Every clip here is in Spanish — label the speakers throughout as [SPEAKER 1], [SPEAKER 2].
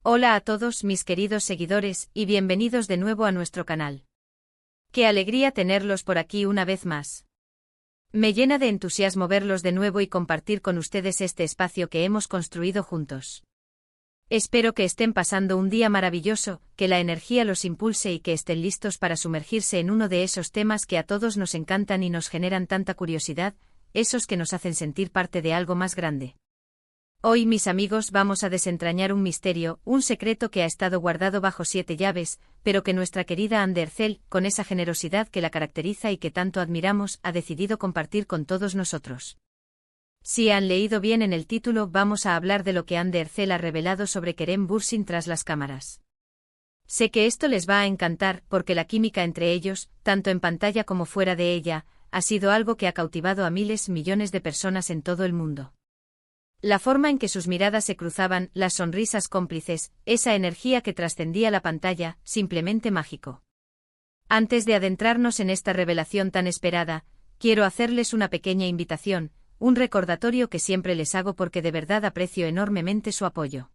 [SPEAKER 1] Hola a todos mis queridos seguidores y bienvenidos de nuevo a nuestro canal. Qué alegría tenerlos por aquí una vez más. Me llena de entusiasmo verlos de nuevo y compartir con ustedes este espacio que hemos construido juntos. Espero que estén pasando un día maravilloso, que la energía los impulse y que estén listos para sumergirse en uno de esos temas que a todos nos encantan y nos generan tanta curiosidad, esos que nos hacen sentir parte de algo más grande. Hoy, mis amigos, vamos a desentrañar un misterio, un secreto que ha estado guardado bajo 7 llaves, pero que nuestra querida Ande Ercel, con esa generosidad que la caracteriza y que tanto admiramos, ha decidido compartir con todos nosotros. Si han leído bien en el título, vamos a hablar de lo que Ande Ercel ha revelado sobre Kerem Bürsin tras las cámaras. Sé que esto les va a encantar, porque la química entre ellos, tanto en pantalla como fuera de ella, ha sido algo que ha cautivado a millones de personas en todo el mundo. La forma en que sus miradas se cruzaban, las sonrisas cómplices, esa energía que trascendía la pantalla, simplemente mágico. Antes de adentrarnos en esta revelación tan esperada, quiero hacerles una pequeña invitación, un recordatorio que siempre les hago porque de verdad aprecio enormemente su apoyo.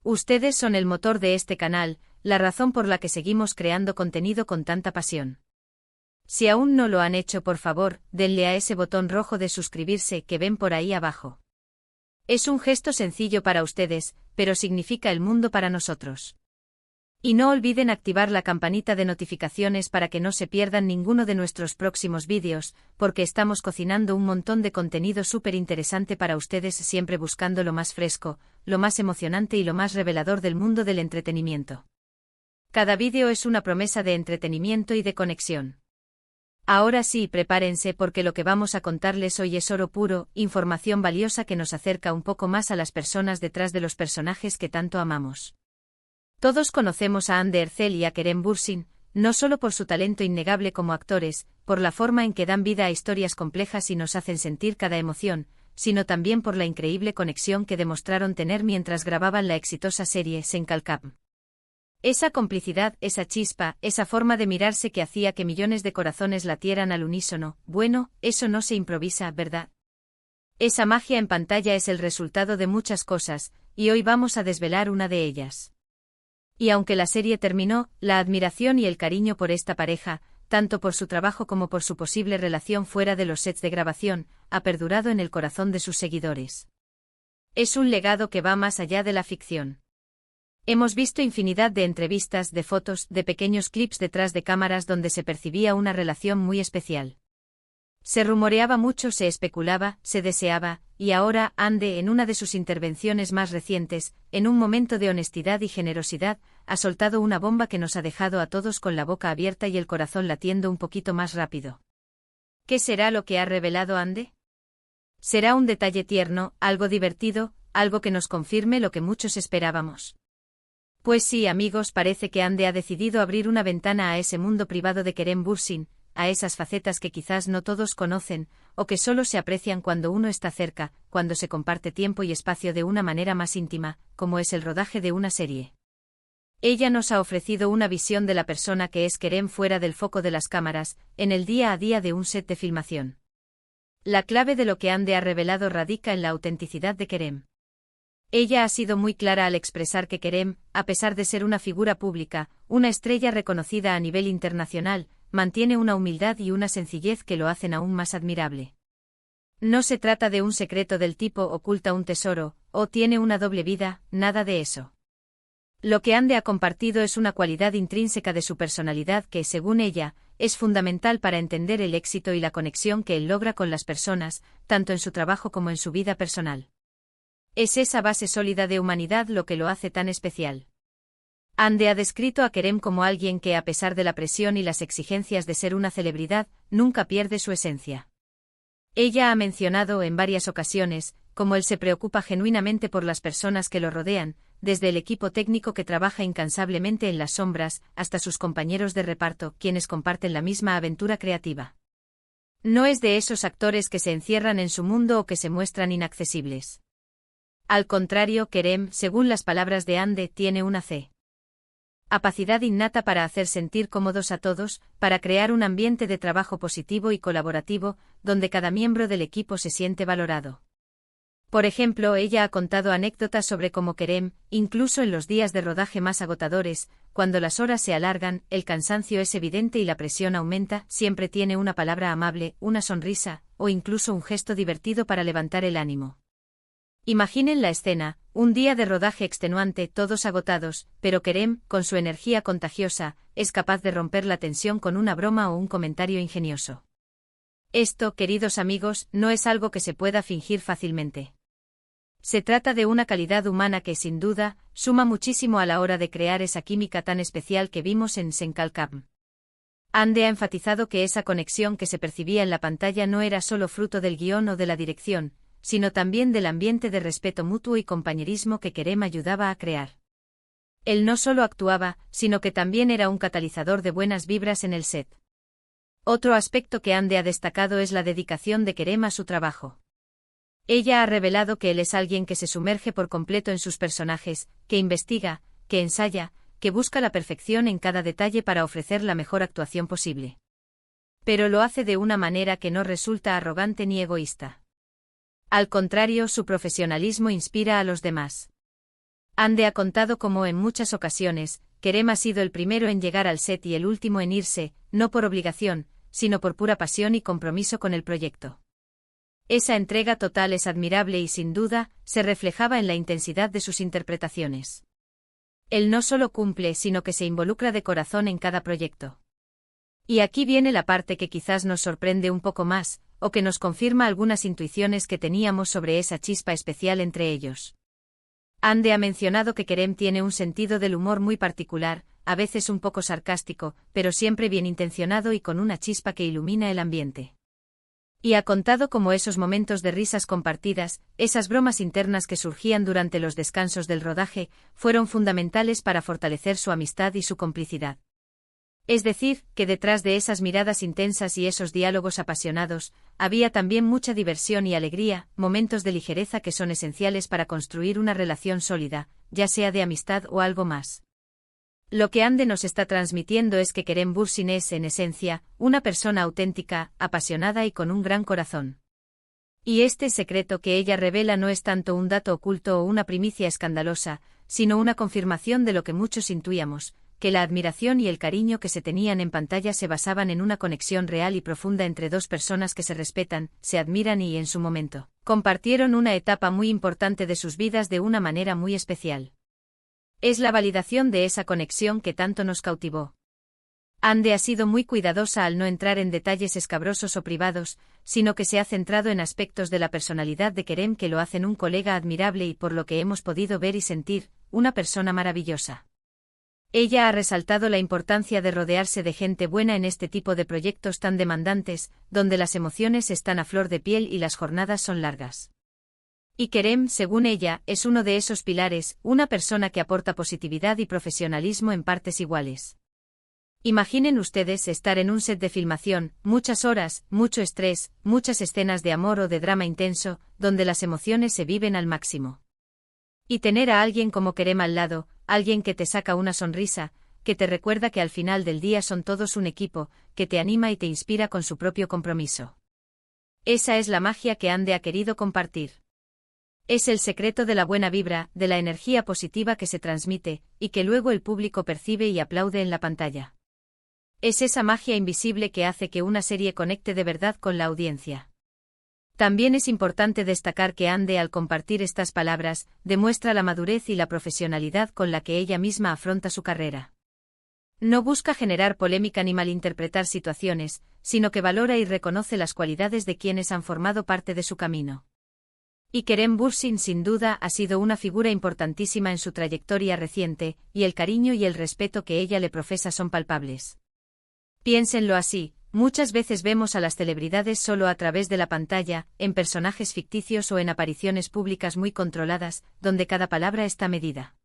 [SPEAKER 1] Ustedes son el motor de este canal, la razón por la que seguimos creando contenido con tanta pasión. Si aún no lo han hecho, por favor, denle a ese botón rojo de suscribirse que ven por ahí abajo. Es un gesto sencillo para ustedes, pero significa el mundo para nosotros. Y no olviden activar la campanita de notificaciones para que no se pierdan ninguno de nuestros próximos vídeos, porque estamos cocinando un montón de contenido súper interesante para ustedes, siempre buscando lo más fresco, lo más emocionante y lo más revelador del mundo del entretenimiento. Cada vídeo es una promesa de entretenimiento y de conexión. Ahora sí, prepárense porque lo que vamos a contarles hoy es oro puro, información valiosa que nos acerca un poco más a las personas detrás de los personajes que tanto amamos. Todos conocemos a Ande Ercel y a Kerem Bürsin, no solo por su talento innegable como actores, por la forma en que dan vida a historias complejas y nos hacen sentir cada emoción, sino también por la increíble conexión que demostraron tener mientras grababan la exitosa serie Senkalkam. Esa complicidad, esa chispa, esa forma de mirarse que hacía que millones de corazones latieran al unísono, bueno, eso no se improvisa, ¿verdad? Esa magia en pantalla es el resultado de muchas cosas, y hoy vamos a desvelar una de ellas. Y aunque la serie terminó, la admiración y el cariño por esta pareja, tanto por su trabajo como por su posible relación fuera de los sets de grabación, ha perdurado en el corazón de sus seguidores. Es un legado que va más allá de la ficción. Hemos visto infinidad de entrevistas, de fotos, de pequeños clips detrás de cámaras donde se percibía una relación muy especial. Se rumoreaba mucho, se especulaba, se deseaba, y ahora Ande, en una de sus intervenciones más recientes, en un momento de honestidad y generosidad, ha soltado una bomba que nos ha dejado a todos con la boca abierta y el corazón latiendo un poquito más rápido. ¿Qué será lo que ha revelado Ande? ¿Será un detalle tierno, algo divertido, algo que nos confirme lo que muchos esperábamos? Pues sí, amigos, parece que Ande ha decidido abrir una ventana a ese mundo privado de Kerem Bürsin, a esas facetas que quizás no todos conocen, o que solo se aprecian cuando uno está cerca, cuando se comparte tiempo y espacio de una manera más íntima, como es el rodaje de una serie. Ella nos ha ofrecido una visión de la persona que es Kerem fuera del foco de las cámaras, en el día a día de un set de filmación. La clave de lo que Ande ha revelado radica en la autenticidad de Kerem. Ella ha sido muy clara al expresar que Kerem, a pesar de ser una figura pública, una estrella reconocida a nivel internacional, mantiene una humildad y una sencillez que lo hacen aún más admirable. No se trata de un secreto del tipo oculta un tesoro, o tiene una doble vida, nada de eso. Lo que Ande ha compartido es una cualidad intrínseca de su personalidad que, según ella, es fundamental para entender el éxito y la conexión que él logra con las personas, tanto en su trabajo como en su vida personal. Es esa base sólida de humanidad lo que lo hace tan especial. Ande ha descrito a Kerem como alguien que, a pesar de la presión y las exigencias de ser una celebridad, nunca pierde su esencia. Ella ha mencionado en varias ocasiones cómo él se preocupa genuinamente por las personas que lo rodean, desde el equipo técnico que trabaja incansablemente en las sombras, hasta sus compañeros de reparto, quienes comparten la misma aventura creativa. No es de esos actores que se encierran en su mundo o que se muestran inaccesibles. Al contrario, Kerem, según las palabras de Ande, tiene una capacidad innata para hacer sentir cómodos a todos, para crear un ambiente de trabajo positivo y colaborativo, donde cada miembro del equipo se siente valorado. Por ejemplo, ella ha contado anécdotas sobre cómo Kerem, incluso en los días de rodaje más agotadores, cuando las horas se alargan, el cansancio es evidente y la presión aumenta, siempre tiene una palabra amable, una sonrisa, o incluso un gesto divertido para levantar el ánimo. Imaginen la escena, un día de rodaje extenuante, todos agotados, pero Kerem, con su energía contagiosa, es capaz de romper la tensión con una broma o un comentario ingenioso. Esto, queridos amigos, no es algo que se pueda fingir fácilmente. Se trata de una calidad humana que, sin duda, suma muchísimo a la hora de crear esa química tan especial que vimos en Senkalkam. Ande ha enfatizado que esa conexión que se percibía en la pantalla no era solo fruto del guión o de la dirección, sino también del ambiente de respeto mutuo y compañerismo que Kerem ayudaba a crear. Él no solo actuaba, sino que también era un catalizador de buenas vibras en el set. Otro aspecto que Ande ha destacado es la dedicación de Kerem a su trabajo. Ella ha revelado que él es alguien que se sumerge por completo en sus personajes, que investiga, que ensaya, que busca la perfección en cada detalle para ofrecer la mejor actuación posible. Pero lo hace de una manera que no resulta arrogante ni egoísta. Al contrario, su profesionalismo inspira a los demás. Ande ha contado cómo en muchas ocasiones, Kerem ha sido el primero en llegar al set y el último en irse, no por obligación, sino por pura pasión y compromiso con el proyecto. Esa entrega total es admirable y sin duda, se reflejaba en la intensidad de sus interpretaciones. Él no solo cumple, sino que se involucra de corazón en cada proyecto. Y aquí viene la parte que quizás nos sorprende un poco más, o que nos confirma algunas intuiciones que teníamos sobre esa chispa especial entre ellos. Ande ha mencionado que Kerem tiene un sentido del humor muy particular, a veces un poco sarcástico, pero siempre bien intencionado y con una chispa que ilumina el ambiente. Y ha contado cómo esos momentos de risas compartidas, esas bromas internas que surgían durante los descansos del rodaje, fueron fundamentales para fortalecer su amistad y su complicidad. Es decir, que detrás de esas miradas intensas y esos diálogos apasionados, había también mucha diversión y alegría, momentos de ligereza que son esenciales para construir una relación sólida, ya sea de amistad o algo más. Lo que Ande nos está transmitiendo es que Kerem Bürsin es, en esencia, una persona auténtica, apasionada y con un gran corazón. Y este secreto que ella revela no es tanto un dato oculto o una primicia escandalosa, sino una confirmación de lo que muchos intuíamos, que la admiración y el cariño que se tenían en pantalla se basaban en una conexión real y profunda entre dos personas que se respetan, se admiran y, en su momento, compartieron una etapa muy importante de sus vidas de una manera muy especial. Es la validación de esa conexión que tanto nos cautivó. Ande ha sido muy cuidadosa al no entrar en detalles escabrosos o privados, sino que se ha centrado en aspectos de la personalidad de Kerem que lo hacen un colega admirable y, por lo que hemos podido ver y sentir, una persona maravillosa. Ella ha resaltado la importancia de rodearse de gente buena en este tipo de proyectos tan demandantes, donde las emociones están a flor de piel y las jornadas son largas. Y Kerem, según ella, es uno de esos pilares, una persona que aporta positividad y profesionalismo en partes iguales. Imaginen ustedes estar en un set de filmación, muchas horas, mucho estrés, muchas escenas de amor o de drama intenso, donde las emociones se viven al máximo. Y tener a alguien como Kerem al lado, alguien que te saca una sonrisa, que te recuerda que al final del día son todos un equipo, que te anima y te inspira con su propio compromiso. Esa es la magia que Ande ha querido compartir. Es el secreto de la buena vibra, de la energía positiva que se transmite, y que luego el público percibe y aplaude en la pantalla. Es esa magia invisible que hace que una serie conecte de verdad con la audiencia. También es importante destacar que Ande, al compartir estas palabras, demuestra la madurez y la profesionalidad con la que ella misma afronta su carrera. No busca generar polémica ni malinterpretar situaciones, sino que valora y reconoce las cualidades de quienes han formado parte de su camino. Y Kerem Bürsin sin duda ha sido una figura importantísima en su trayectoria reciente, y el cariño y el respeto que ella le profesa son palpables. Piénsenlo así, muchas veces vemos a las celebridades solo a través de la pantalla, en personajes ficticios o en apariciones públicas muy controladas, donde cada palabra está medida.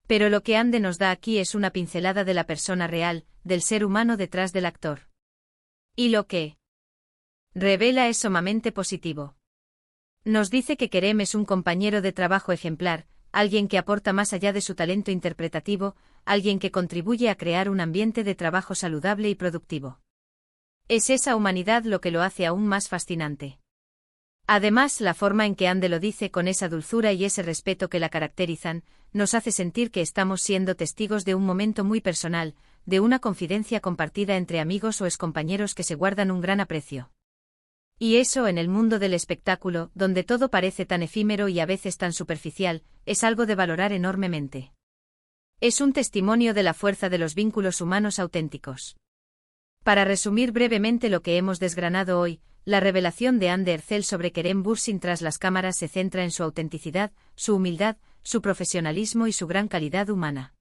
[SPEAKER 1] Pero lo que Ande nos da aquí es una pincelada de la persona real, del ser humano detrás del actor. Y lo que revela es sumamente positivo. Nos dice que Kerem es un compañero de trabajo ejemplar, alguien que aporta más allá de su talento interpretativo, alguien que contribuye a crear un ambiente de trabajo saludable y productivo. Es esa humanidad lo que lo hace aún más fascinante. Además, la forma en que Ande lo dice con esa dulzura y ese respeto que la caracterizan, nos hace sentir que estamos siendo testigos de un momento muy personal, de una confidencia compartida entre amigos o excompañeros que se guardan un gran aprecio. Y eso en el mundo del espectáculo, donde todo parece tan efímero y a veces tan superficial, es algo de valorar enormemente. Es un testimonio de la fuerza de los vínculos humanos auténticos. Para resumir brevemente lo que hemos desgranado hoy, la revelación de Ande Ercel sobre Kerem Bürsin tras las cámaras se centra en su autenticidad, su humildad, su profesionalismo y su gran calidad humana.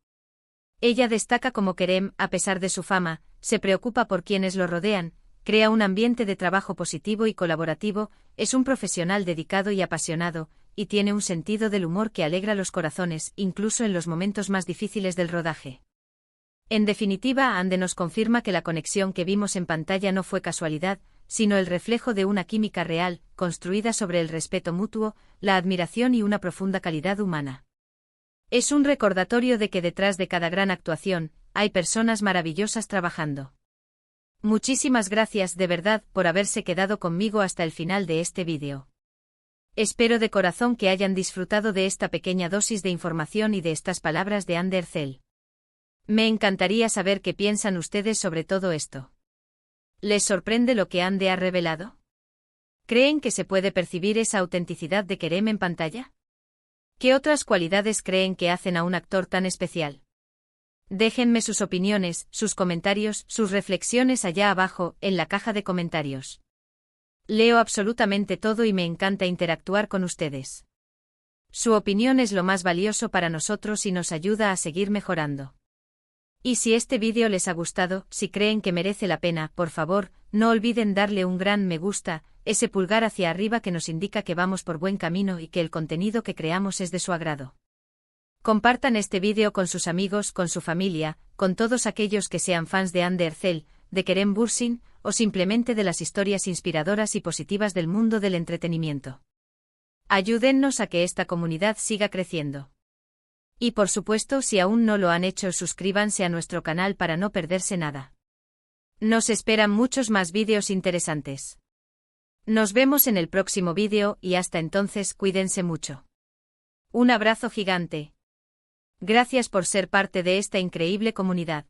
[SPEAKER 1] Ella destaca cómo Kerem, a pesar de su fama, se preocupa por quienes lo rodean, crea un ambiente de trabajo positivo y colaborativo, es un profesional dedicado y apasionado, y tiene un sentido del humor que alegra los corazones, incluso en los momentos más difíciles del rodaje. En definitiva, Ande nos confirma que la conexión que vimos en pantalla no fue casualidad, sino el reflejo de una química real, construida sobre el respeto mutuo, la admiración y una profunda calidad humana. Es un recordatorio de que detrás de cada gran actuación, hay personas maravillosas trabajando. Muchísimas gracias de verdad por haberse quedado conmigo hasta el final de este vídeo. Espero de corazón que hayan disfrutado de esta pequeña dosis de información y de estas palabras de Ande Ercel. Me encantaría saber qué piensan ustedes sobre todo esto. ¿Les sorprende lo que Ande ha revelado? ¿Creen que se puede percibir esa autenticidad de Kerem en pantalla? ¿Qué otras cualidades creen que hacen a un actor tan especial? Déjenme sus opiniones, sus comentarios, sus reflexiones allá abajo, en la caja de comentarios. Leo absolutamente todo y me encanta interactuar con ustedes. Su opinión es lo más valioso para nosotros y nos ayuda a seguir mejorando. Y si este vídeo les ha gustado, si creen que merece la pena, por favor, no olviden darle un gran me gusta, ese pulgar hacia arriba que nos indica que vamos por buen camino y que el contenido que creamos es de su agrado. Compartan este vídeo con sus amigos, con su familia, con todos aquellos que sean fans de Ande Ercel, de Kerem Bürsin, o simplemente de las historias inspiradoras y positivas del mundo del entretenimiento. Ayúdennos a que esta comunidad siga creciendo. Y por supuesto, si aún no lo han hecho, suscríbanse a nuestro canal para no perderse nada. Nos esperan muchos más vídeos interesantes. Nos vemos en el próximo vídeo y hasta entonces cuídense mucho. Un abrazo gigante. Gracias por ser parte de esta increíble comunidad.